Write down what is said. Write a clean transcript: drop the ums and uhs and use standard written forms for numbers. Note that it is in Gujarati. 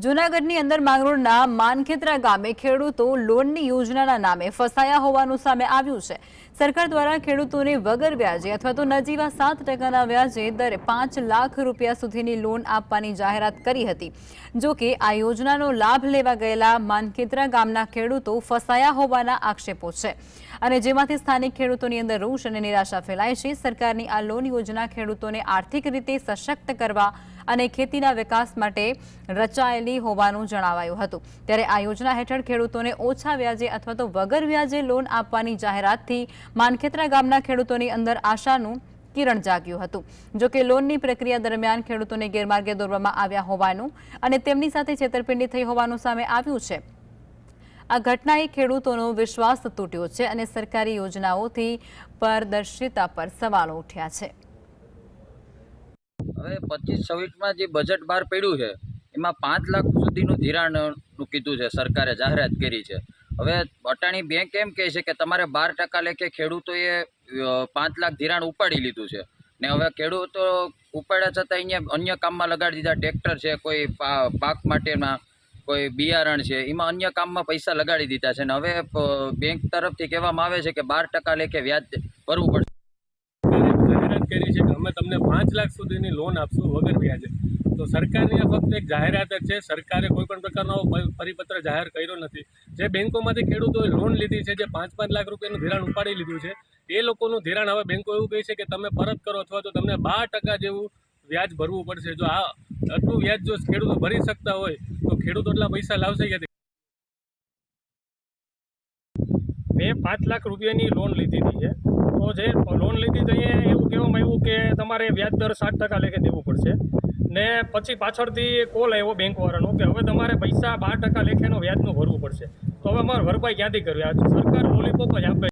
જૂનાગઢની અંદર માંગરોળના માનખેત્રા ગામે ખેડૂતો લોનની યોજનાના નામે ફસાયા હોવાનું સામે આવ્યું છે। સરકાર દ્વારા ખેડૂતોને વગર વ્યાજે અથવા તો નજીવા 7% વ્યાજે દર 5 લાખ રૂપિયા સુધીની લોન આપવાની જાહેરાત કરી હતી। જો કે આ યોજનાનો લાભ લેવા ગયેલા માનખેત્રા ગામના ખેડૂતો ફસાયા હોવાના આક્ષેપો છે અને જેમાંથી સ્થાનિક ખેડૂતોની અંદર રોષ અને નિરાશા ફેલાય છે। સરકારની આ લોન યોજના ખેડૂતોને આર્થિક રીતે સશક્ત કરવા અને ખેતીના વિકાસ માટે રચાયેલી હોવાનું જણાવાયું હતું। ત્યારે આ યોજના હેઠળ ખેડૂતોને ઓછા વ્યાજે અથવા તો વગર વ્યાજે લોન આપવાની જાહેરાતથી માનખેત્રા ગામના ખેડૂતોની અંદર આશાનું કિરણ જાગ્યું હતું। જો કે લોનની પ્રક્રિયા દરમિયાન ખેડૂતોને ગેરમાર્ગે દોરવામાં આવ્યા હોવાનું અને તેમની સાથે છેતરપિંડી થઈ હોવાનું સામે આવ્યું છે। આ ઘટનાએ ખેડૂતોનો વિશ્વાસ તૂટ્યો છે અને સરકારી યોજનાઓથી પારદર્શિતા પર સવાલો ઉઠ્યા છે। હવે 25-26 में जो बजट बहार पड़ू है एम 5 लाख सुधीनु धिराणनु कीधुं छे, सरकारे जाहेरात करी है। हवे अटाणी बैंक एम कहे छे के तमारे 12% लेखे खेडूतोए 5 लाख धिराण उपाड़ी लीधुं छे ने हवे खेडूतो उपाड्या छतां अहींया अन्य काममां लगाड़ी दीधा। ट्रेक्टर है, कोई पाक माटेना कोई बियारण है, एमां अन्य काममां पैसा लगाड़ी दीधा छे। हवे बैंक तरफथी कहेवामां आवे छे के 12% लेखे व्याज भरवुं पड़शे। કરી છે કે અમે તમને 5 લાખ સુધીની લોન આપશું વગર વ્યાજે। તો સરકારની આ ફક્ત એક જાહેરાત જ છે। સરકારે કોઈ પણ પ્રકારનો પરિપત્ર જાહેર કર્યો નથી। જે બેંકોમાંથી ખેડૂતોએ લોન લીધી છે, જે 5-5 લાખ રૂપિયાનું ધિરાણ ઉપાડી લીધું છે, એ લોકોનું ધિરાણ હવે બેંકો એવું કહે છે કે તમે પરત કરો અથવા તો તમને 12% જેવું વ્યાજ ભરવું પડશે। જો આ આટલું વ્યાજ જો ખેડૂતો ભરી શકતા હોય તો ખેડૂતો એટલા પૈસા લાવશે ક્યાંથી? મેં 5 લાખ રૂપિયાની લોન લીધી હતી છે। તો જે લોન લીધી તો અહીંયા એવું કહેવામાં આવ્યું કે તમારે વ્યાજ દર 7% લેખે દેવું પડશે ને પછી પાછળથી કોલ આવ્યો બેંકવાળાનો કે હવે તમારે પૈસા 12% લેખેનો વ્યાજનું ભરવું પડશે। તો હવે અમારે ભરપાઈ ક્યાંથી કરવી? આ સરકાર લોલીપોપ જ આપે।